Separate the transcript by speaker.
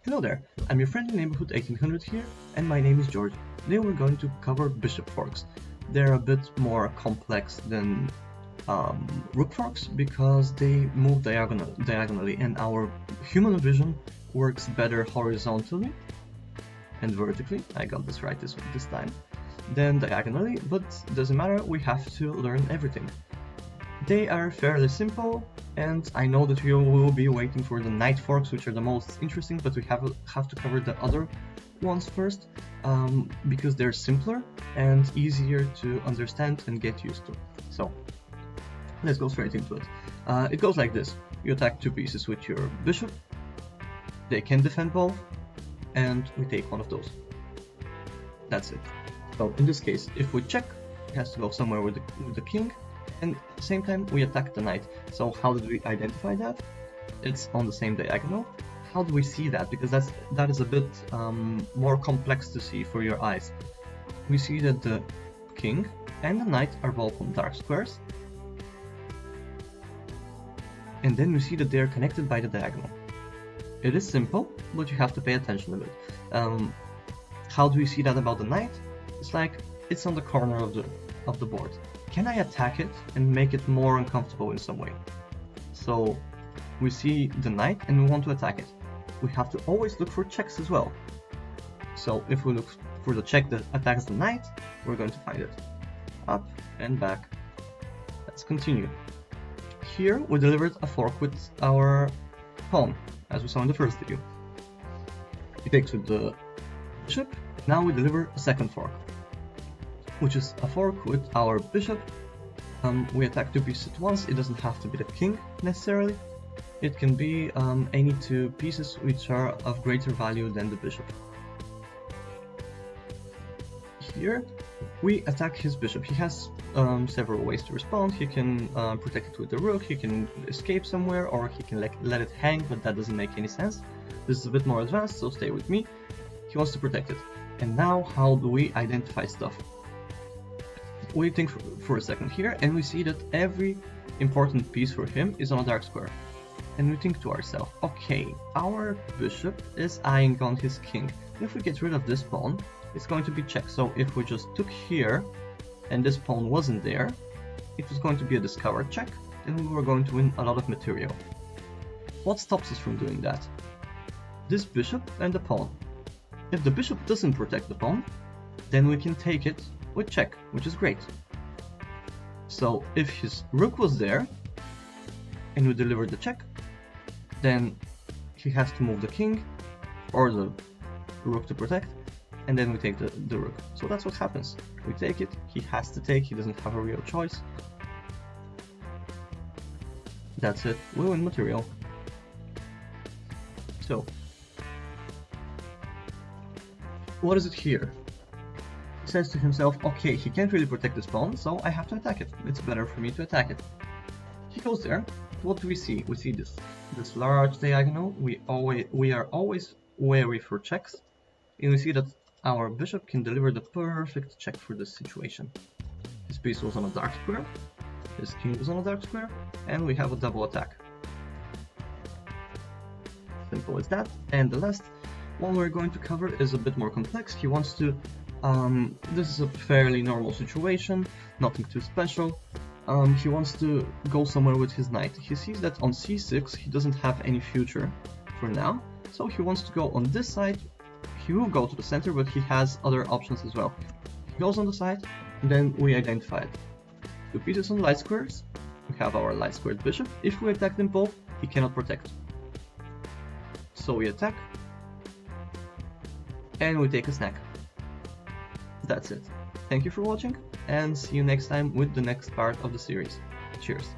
Speaker 1: Hello there, I'm your friendly neighborhood 1800 here, and my name is George. Today we're going to cover bishop forks. They're a bit more complex than rook forks because they move diagonally, and our human vision works better horizontally and vertically. I got this right this time. Than diagonally, but doesn't matter, we have to learn everything. They are fairly simple, and I know that you will be waiting for the knight forks, which are the most interesting, but we have to cover the other ones first, because they're simpler and easier to understand and get used to. So let's go straight into it. It goes like this. You attack two pieces with your bishop, they can defend both, and we take one of those. That's it. So in this case, if we check, it has to go somewhere with the king, and at the same time we attack the knight. So how did we identify that? It's on the same diagonal. How do we see that? Because that is a bit more complex to see for your eyes. We see that the king and the knight are both on dark squares, and then we see that they are connected by the diagonal. It is simple, but you have to pay attention a bit. How do we see that about the knight? It's like it's on the corner of the board. Can I attack it and make it more uncomfortable in some way? So we see the knight and we want to attack it. We have to always look for checks as well. So if we look for the check that attacks the knight, we're going to find it. Up and back. Let's continue. Here we delivered a fork with our pawn, as we saw in the first video. He takes with the bishop. Now we deliver a second fork, which is a fork with our bishop. We attack two pieces at once. It doesn't have to be the king necessarily. It can be any two pieces which are of greater value than the bishop. Here we attack his bishop. He has several ways to respond. He can protect it with the rook, he can escape somewhere, or he can let it hang, but that doesn't make any sense. This is a bit more advanced, so stay with me. He wants to protect it. And now how do we identify stuff? We think for a second here, and we see that every important piece for him is on a dark square. And we think to ourselves, okay, our bishop is eyeing on his king. If we get rid of this pawn, it's going to be check. So if we just took here, and this pawn wasn't there, it was going to be a discovered check, and we were going to win a lot of material. What stops us from doing that? This bishop and the pawn. If the bishop doesn't protect the pawn, then we can take it with check, which is great. So if his rook was there, and we delivered the check, then he has to move the king, or the rook to protect, and then we take the rook. So that's what happens. We take it, he has to take, he doesn't have a real choice. That's it, we win material. So what is it here? He says to himself, okay, he can't really protect this pawn, so I have to attack it. It's better for me to attack it. He goes there. What do we see? We see this large diagonal. We are always wary for checks, and we see that our bishop can deliver the perfect check for this situation. His piece was on a dark square, his king was on a dark square, and we have a double attack. Simple as that. And the last one we're going to cover is a bit more complex. He wants to, this is a fairly normal situation, nothing too special. He wants to go somewhere with his knight. He sees that on c6 he doesn't have any future for now, so he wants to go on this side. He will go to the center, but he has other options as well. He goes on the side, and then we identify it. Two pieces on light squares, we have our light squared bishop. If we attack them both, he cannot protect. So we attack, and we take a snack. That's it. Thank you for watching, and see you next time with the next part of the series. Cheers!